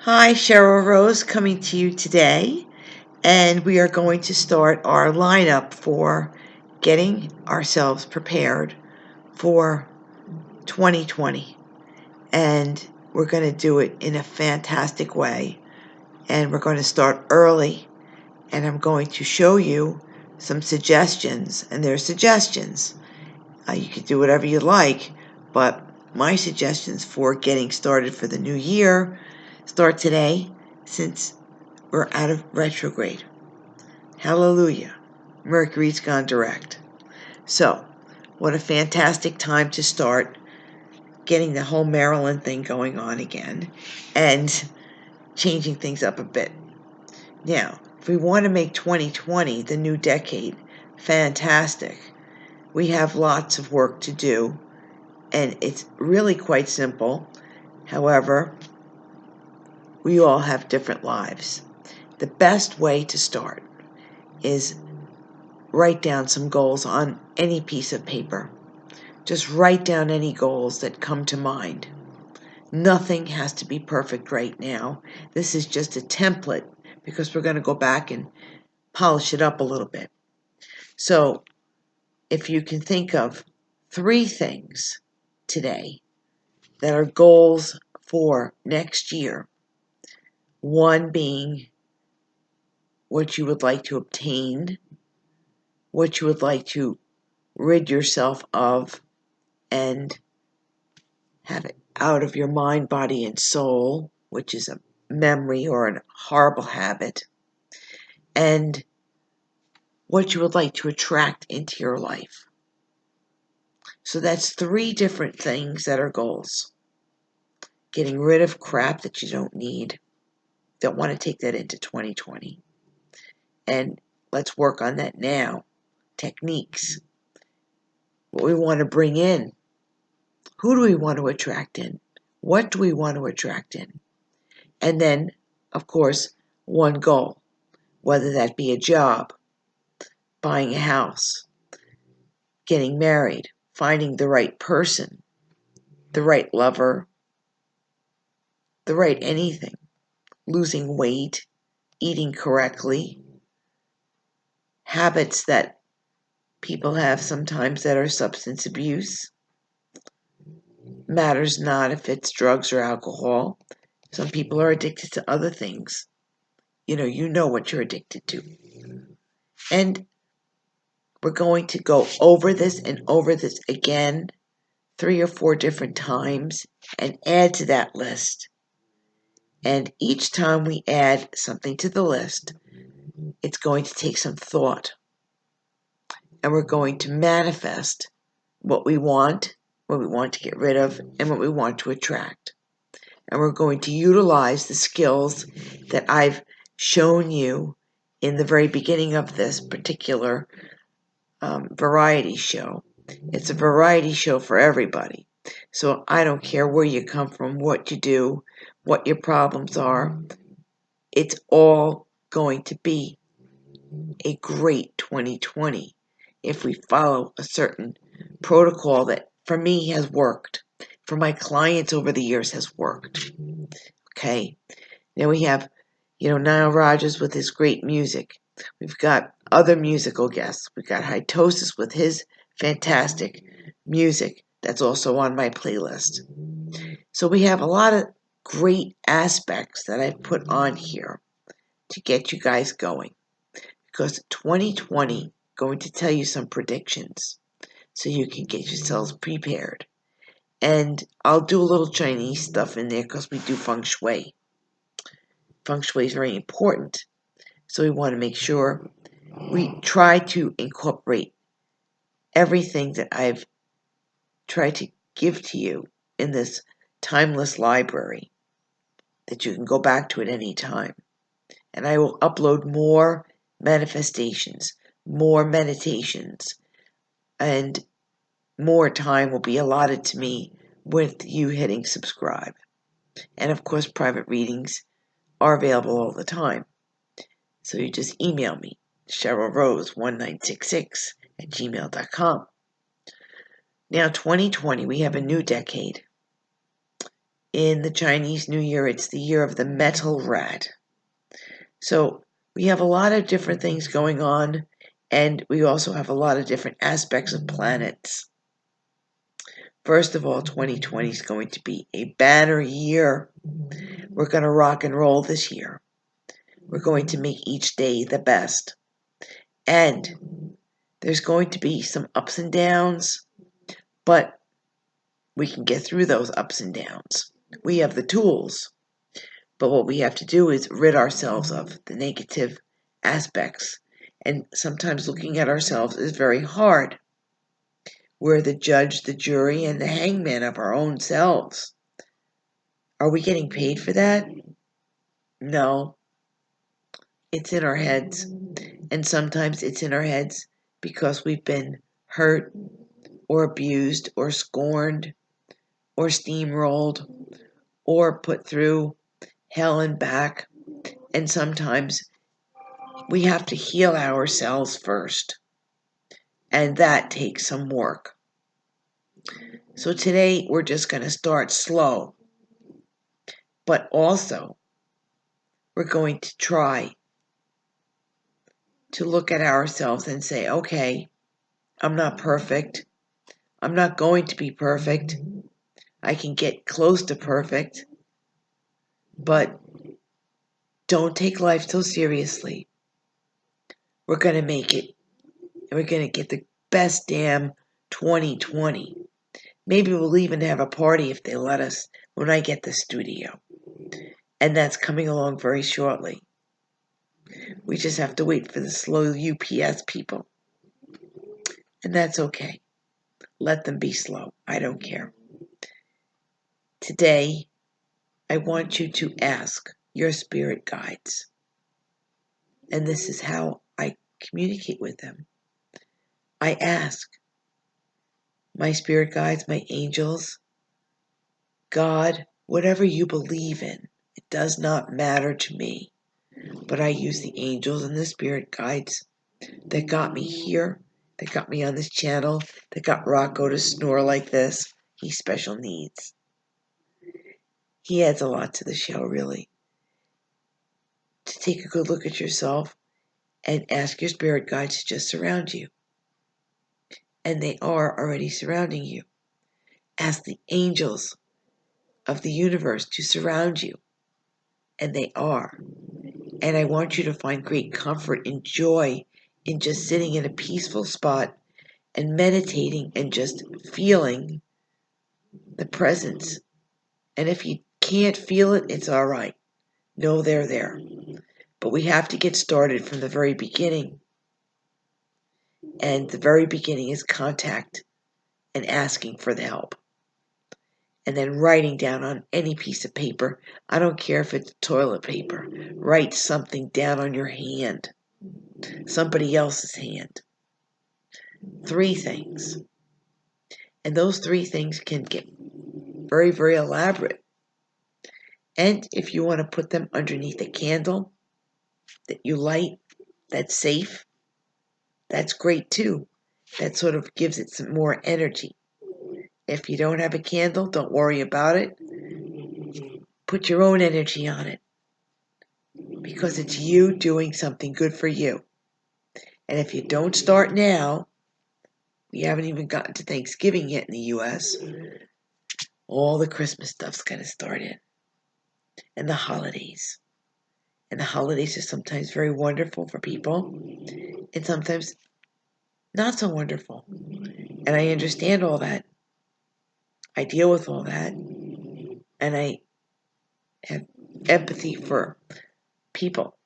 Hi, Cheryl Rose coming to you today, and we are going to start our lineup for getting ourselves prepared for 2020. And we're going to do it in a fantastic way, and we're going to start early, and I'm going to show you some suggestions, and they're suggestions. You can do whatever you like, but my suggestions for getting started for the new year start today, since we're out of retrograde. Hallelujah. Mercury's gone direct. So, what a fantastic time to start getting the whole Maryland thing going on again and changing things up a bit. Now, if we want to make 2020 the new decade fantastic, we have lots of work to do, and it's really quite simple. However, we all have different lives. The best way to start is write down some goals on any piece of paper. Just write down any goals that come to mind. Nothing has to be perfect right now. This is just a template because we're going to go back and polish it up a little bit. So, if you can think of 3 things today that are goals for next year, one being what you would like to obtain, what you would like to rid yourself of and have it out of your mind, body, and soul, which is a memory or a horrible habit, and what you would like to attract into your life. So that's 3 different things that are goals. Getting rid of crap that you don't need. Don't want to take that into 2020. And let's work on that now. Techniques. What we want to bring in. Who do we want to attract in? What do we want to attract in? And then, of course, one goal, whether that be a job, buying a house, getting married, finding the right person, the right lover, the right anything, losing weight, eating correctly, habits that people have sometimes that are substance abuse. Matters not if it's drugs or alcohol. Some people are addicted to other things. You know what you're addicted to. And we're going to go over this and over this again 3 or 4 different times and add to that list. And each time we add something to the list, it's going to take some thought. And we're going to manifest what we want to get rid of, and what we want to attract. And we're going to utilize the skills that I've shown you in the very beginning of this particular variety show. It's a variety show for everybody. So I don't care where you come from, what you do, what your problems are. It's all going to be a great 2020 if we follow a certain protocol that for me has worked, for my clients over the years has worked. Okay. Now we have, Nile Rodgers with his great music. We've got other musical guests. We've got Hitosis with his fantastic music that's also on my playlist. So we have a lot of great aspects that I've put on here to get you guys going. Because 2020 going to tell you some predictions so you can get yourselves prepared. And I'll do a little Chinese stuff in there because we do feng shui. Feng shui is very important. So we want to make sure we try to incorporate everything that I've tried to give to you in this timeless library that you can go back to at any time. And I will upload more manifestations, more meditations, and more time will be allotted to me with you hitting subscribe. And of course, private readings are available all the time. So you just email me, CherylRose1966@gmail.com. Now, 2020, we have a new decade. In the Chinese New Year, it's the year of the metal rat. So we have a lot of different things going on, and we also have a lot of different aspects of planets. First of all, 2020 is going to be a banner year. We're going to rock and roll this year. We're going to make each day the best. And there's going to be some ups and downs, but we can get through those ups and downs. We have the tools. But what we have to do is rid ourselves of the negative aspects. And sometimes looking at ourselves is very hard. We're the judge, the jury, and the hangman of our own selves. Are we getting paid for that? No. It's in our heads. And sometimes it's in our heads because we've been hurt or abused or scorned or steamrolled or put through hell and back. And sometimes we have to heal ourselves first. And that takes some work. So today we're just going to start slow. But also, we're going to try to look at ourselves and say, okay, I'm not perfect. I'm not going to be perfect. I can get close to perfect. But don't take life so seriously. We're going to make it. And we're going to get the best damn 2020. Maybe we'll even have a party if they let us when I get the studio. And that's coming along very shortly. We just have to wait for the slow UPS people. And that's okay. Let them be slow. I don't care. Today, I want you to ask your spirit guides. And this is how I communicate with them. I ask my spirit guides, my angels, God, whatever you believe in, it does not matter to me. But I use the angels and the spirit guides that got me here, that got me on this channel, that got Rocco to snore like this. He's special needs. He adds a lot to the show, really. To take a good look at yourself and ask your spirit guides to just surround you. And they are already surrounding you. Ask the angels of the universe to surround you. And they are. And I want you to find great comfort and joy in just sitting in a peaceful spot and meditating and just feeling the presence. And if you can't feel it, it's all right. Know they're there. But we have to get started from the very beginning. And the very beginning is contact and asking for the help. And then writing down on any piece of paper. I don't care if it's toilet paper. Write something down on your hand. Somebody else's hand. 3 things. And those 3 things can get very, very elaborate. And if you want to put them underneath a candle that you light, that's safe, that's great too. That sort of gives it some more energy. If you don't have a candle, don't worry about it. Put your own energy on it. Because it's you doing something good for you. And if you don't start now, we haven't even gotten to Thanksgiving yet in the U.S., all the Christmas stuff's going to start in. And the holidays. And the holidays are sometimes very wonderful for people. And sometimes not so wonderful. And I understand all that. I deal with all that. And I have empathy for people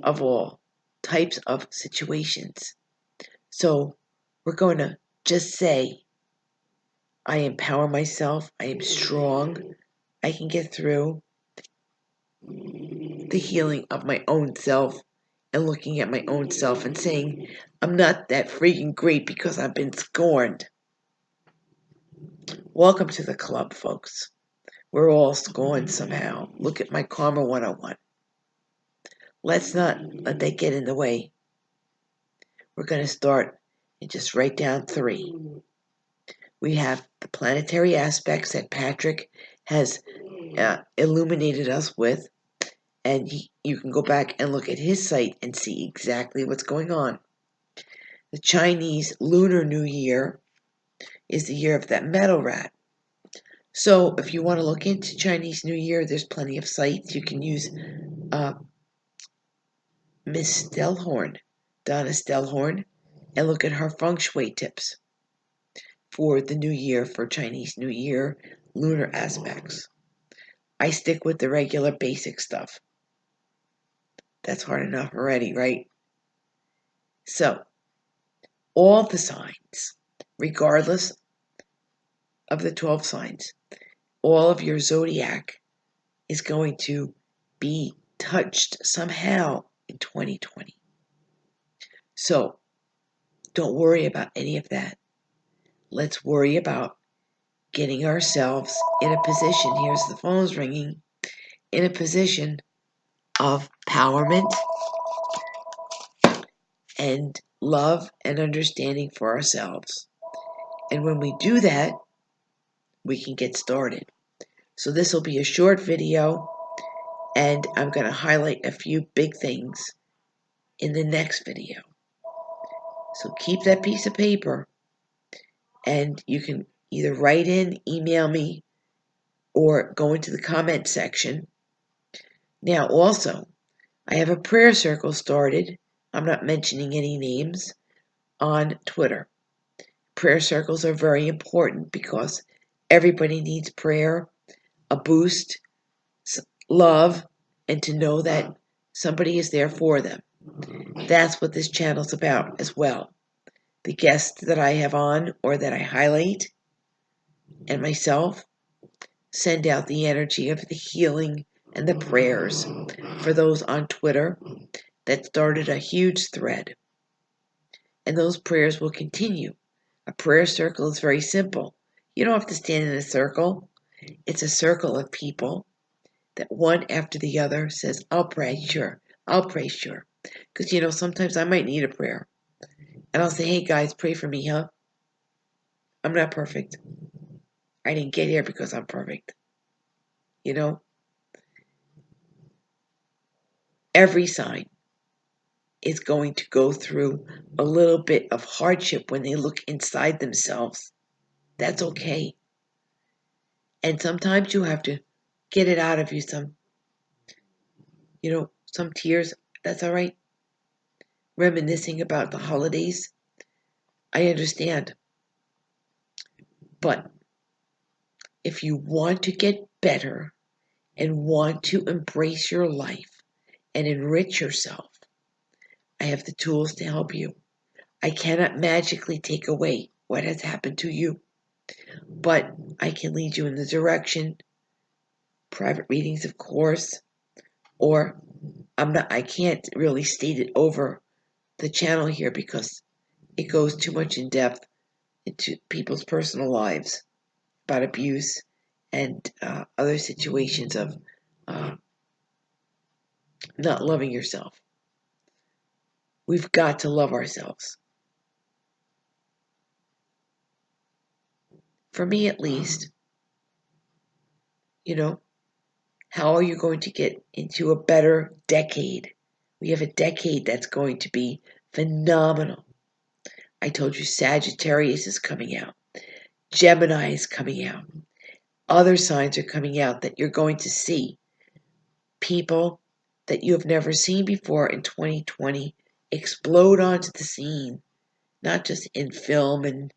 of all types of situations. So we're going to just say, I empower myself. I am strong. I can get through the healing of my own self and looking at my own self and saying, I'm not that freaking great because I've been scorned. Welcome to the club, folks. We're all scorned somehow. Look at my Karma 101. Let's not let that get in the way. We're going to start and just write down 3. We have the planetary aspects that Patrick has illuminated us with, and you can go back and look at his site and see exactly what's going on. The Chinese Lunar New Year is the year of that metal rat. So if you want to look into Chinese New Year, there's plenty of sites. You can use Miss Stellhorn, Donna Stellhorn, and look at her feng shui tips for the new year, for Chinese New Year lunar aspects. I stick with the regular basic stuff. That's hard enough already, right? So, all the signs, regardless of the 12 signs, all of your zodiac is going to be touched somehow in 2020. So, don't worry about any of that. Let's worry about getting ourselves in a position, here's the phones ringing, in a position of empowerment and love and understanding for ourselves. And when we do that, we can get started. So this will be a short video, and I'm going to highlight a few big things in the next video. So keep that piece of paper, and you can either write in, email me, or go into the comment section. Now also, I have a prayer circle started. I'm not mentioning any names on Twitter. Prayer circles are very important because everybody needs prayer, a boost, love, and to know that somebody is there for them. That's what this channel's about as well. The guests that I have on or that I highlight and myself send out the energy of the healing and the prayers for those on Twitter that started a huge thread. And those prayers will continue. A prayer circle is very simple. You don't have to stand in a circle. It's a circle of people that one after the other says, I'll pray, sure. I'll pray, sure. Because, sometimes I might need a prayer. And I'll say, hey guys, pray for me, huh? I'm not perfect. I didn't get here because I'm perfect. Every sign is going to go through a little bit of hardship when they look inside themselves. That's okay. And sometimes you have to get it out of you, some tears. That's all right. Reminiscing about the holidays. I understand. But if you want to get better and want to embrace your life and enrich yourself, I have the tools to help you. I cannot magically take away what has happened to you, but I can lead you in the direction. Private readings, of course, or I can't really state it over the channel here because it goes too much in depth into people's personal lives about abuse and other situations of not loving yourself. We've got to love ourselves. For me, at least, how are you going to get into a better decade? We have a decade that's going to be phenomenal. I told you Sagittarius is coming out. Gemini is coming out. Other signs are coming out that you're going to see. People that you have never seen before in 2020 explode onto the scene, not just in film and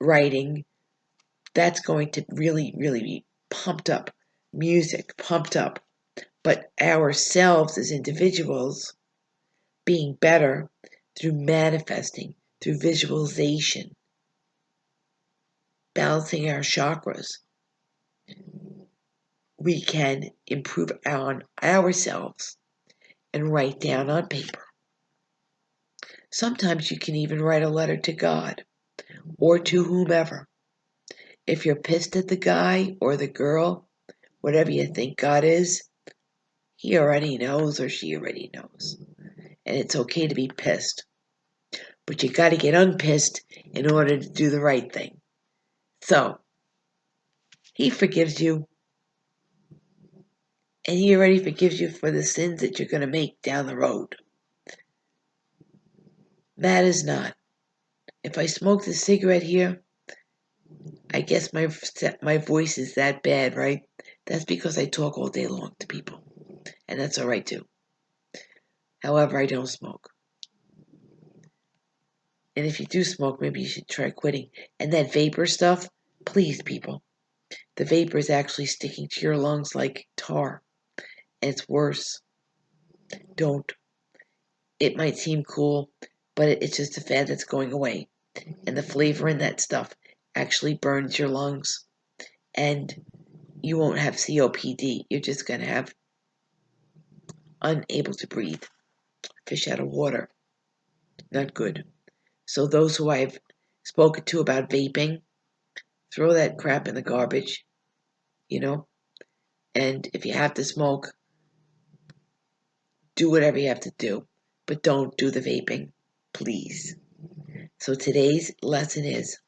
writing. That's going to really, really be pumped up. Music, pumped up. But ourselves as individuals being better through manifesting, through visualization, balancing our chakras, we can improve on ourselves and write down on paper. Sometimes you can even write a letter to God or to whomever. If you're pissed at the guy or the girl, whatever you think God is, he already knows or she already knows. And it's okay to be pissed. But you got to get unpissed in order to do the right thing. So, he forgives you, and he already forgives you for the sins that you're going to make down the road. Matters not. If I smoked a cigarette here, I guess my voice is that bad, right? That's because I talk all day long to people, and that's all right too. However, I don't smoke. And if you do smoke, maybe you should try quitting. And that vapor stuff, please, people. The vapor is actually sticking to your lungs like tar, and it's worse. Don't. It might seem cool, but it's just a fad that's going away. And the flavor in that stuff actually burns your lungs, and you won't have COPD. You're just going to have unable to breathe. Fish out of water. Not good. So those who I've spoken to about vaping, throw that crap in the garbage, you know? And if you have to smoke, do whatever you have to do. But don't do the vaping, please. So today's lesson is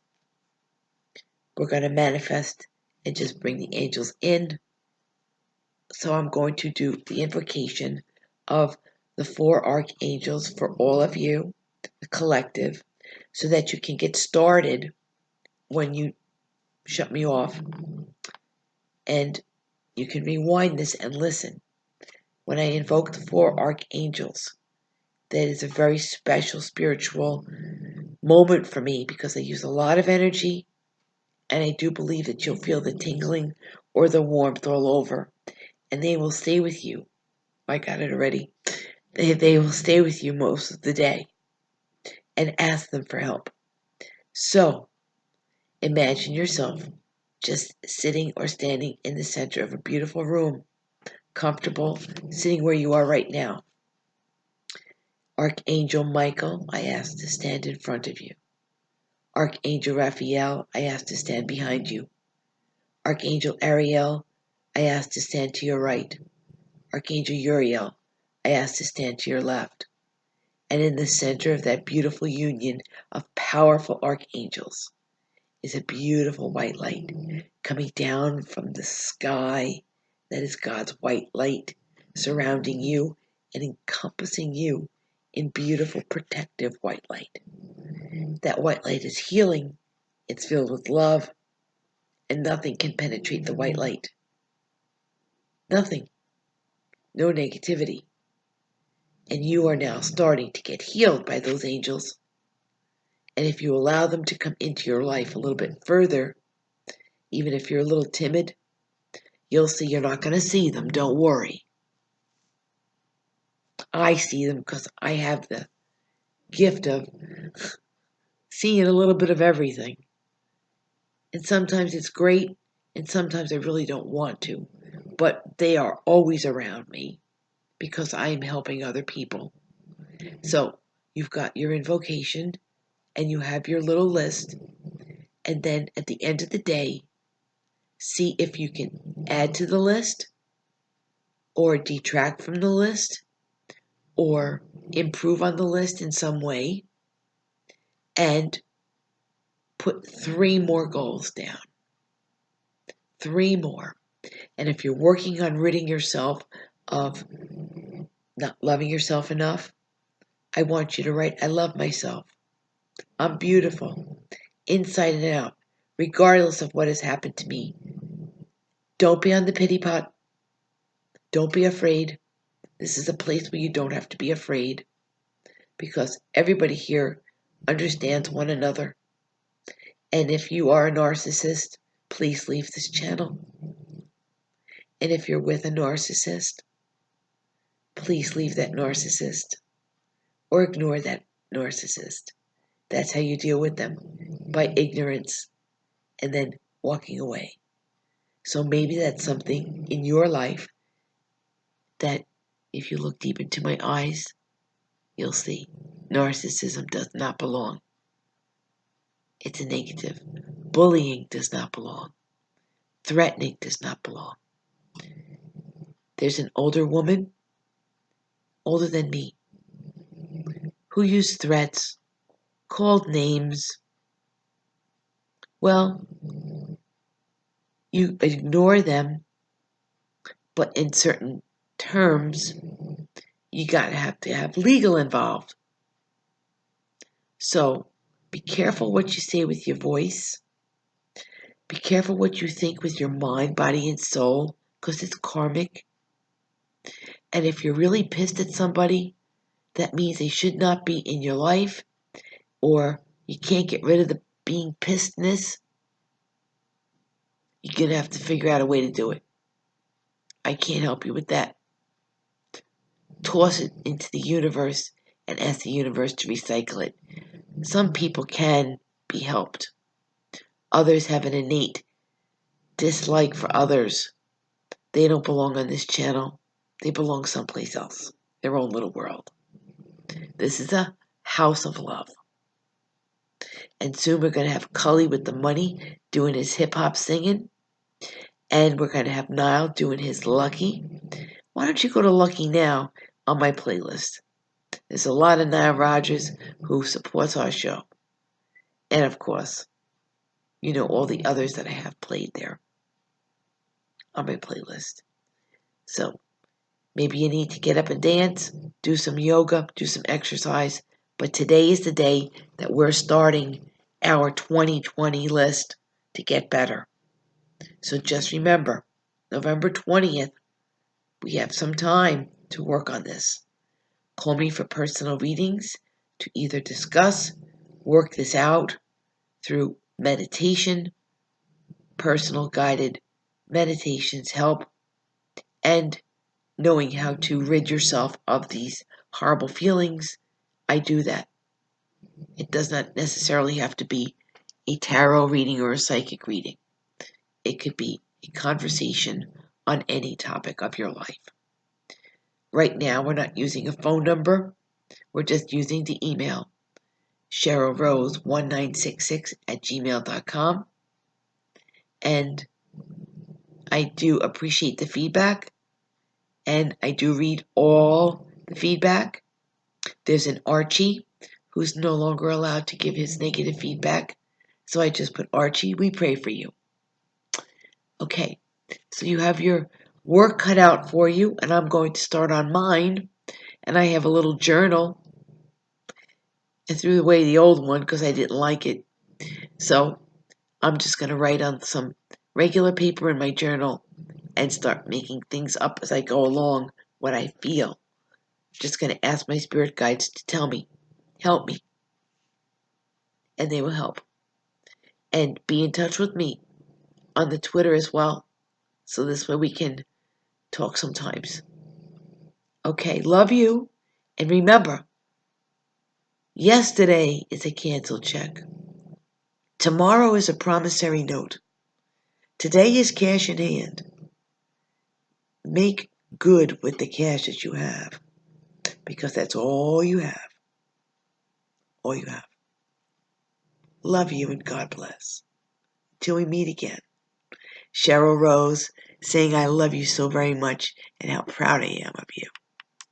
we're going to manifest and just bring the angels in. So I'm going to do the invocation of the 4 archangels for all of you, the collective, so that you can get started when you shut me off. And you can rewind this and listen. When I invoke the 4 archangels, that is a very special spiritual moment for me because I use a lot of energy, and I do believe that you'll feel the tingling or the warmth all over, and they will stay with you. I got it already. They will stay with you most of the day, and ask them for help. So, imagine yourself just sitting or standing in the center of a beautiful room, comfortable, sitting where you are right now. Archangel Michael, I ask to stand in front of you. Archangel Raphael, I ask to stand behind you. Archangel Ariel, I ask to stand to your right. Archangel Uriel, I ask to stand to your left. And in the center of that beautiful union of powerful archangels is a beautiful white light coming down from the sky. That is God's white light surrounding you and encompassing you in beautiful protective white light. That white light is healing. It's filled with love, and nothing can penetrate the white light. Nothing. No negativity. And you are now starting to get healed by those angels. And if you allow them to come into your life a little bit further, even if you're a little timid, you'll see you're not going to see them. Don't worry. I see them because I have the gift of seeing a little bit of everything. And sometimes it's great, and sometimes I really don't want to. But they are always around me because I am helping other people. So you've got your invocation, and you have your little list. And then at the end of the day, see if you can add to the list or detract from the list or improve on the list in some way, and put 3 more goals down. 3 more. And if you're working on ridding yourself of not loving yourself enough, I want you to write, I love myself. I'm beautiful, inside and out, regardless of what has happened to me. Don't be on the pity pot. Don't be afraid. This is a place where you don't have to be afraid because everybody here understands one another. And if you are a narcissist, please leave this channel. And if you're with a narcissist, please leave that narcissist or ignore that narcissist. That's how you deal with them, by ignorance and then walking away. So maybe that's something in your life that if you look deep into my eyes, you'll see narcissism does not belong. It's a negative. Bullying does not belong. Threatening does not belong. There's an older woman, older than me, who used threats, called names. Well, you ignore them, but in certain terms, you have to have legal involved. So be careful what you say with your voice. Be careful what you think with your mind, body, and soul, because it's karmic. And if you're really pissed at somebody, that means they should not be in your life, or you can't get rid of the being pissedness. You're going to have to figure out a way to do it. I can't help you with that. Toss it into the universe and ask the universe to recycle it. Some people can be helped. Others have an innate dislike for others. They don't belong on this channel. They belong someplace else, their own little world. This is a house of love. And soon we're going to have Cully with the money doing his hip-hop singing. And we're going to have Niall doing his Lucky. Why don't you go to Lucky now on my playlist? There's a lot of Nile Rodgers who supports our show. And of course, you know all the others that I have played there on my playlist. So maybe you need to get up and dance, do some yoga, do some exercise. But today is the day that we're starting our 2020 list to get better. So just remember, November 20th, we have some time to work on this. Call me for personal readings to either discuss, work this out through meditation, personal guided meditations help, and knowing how to rid yourself of these horrible feelings. I do that. It does not necessarily have to be a tarot reading or a psychic reading. It could be a conversation on any topic of your life. Right now, we're not using a phone number. We're just using the email, CherylRose1966@gmail.com. And I do appreciate the feedback. And I do read all the feedback. There's an Archie who's no longer allowed to give his negative feedback. So I just put, Archie, we pray for you. Okay, so you have your work cut out for you, and I'm going to start on mine. And I have a little journal. I threw away the old one because I didn't like it. So I'm just going to write on some regular paper in my journal and start making things up as I go along, what I feel. Just going to ask my spirit guides to tell me, help me. And they will help. And be in touch with me on the Twitter as well. So this way we can talk sometimes. Okay, love you. And remember, yesterday is a canceled check. Tomorrow is a promissory note. Today is cash in hand. Make good with the cash that you have, because that's all you have. All you have. Love you and God bless. Till we meet again. Cheryl Rose saying I love you so very much and how proud I am of you.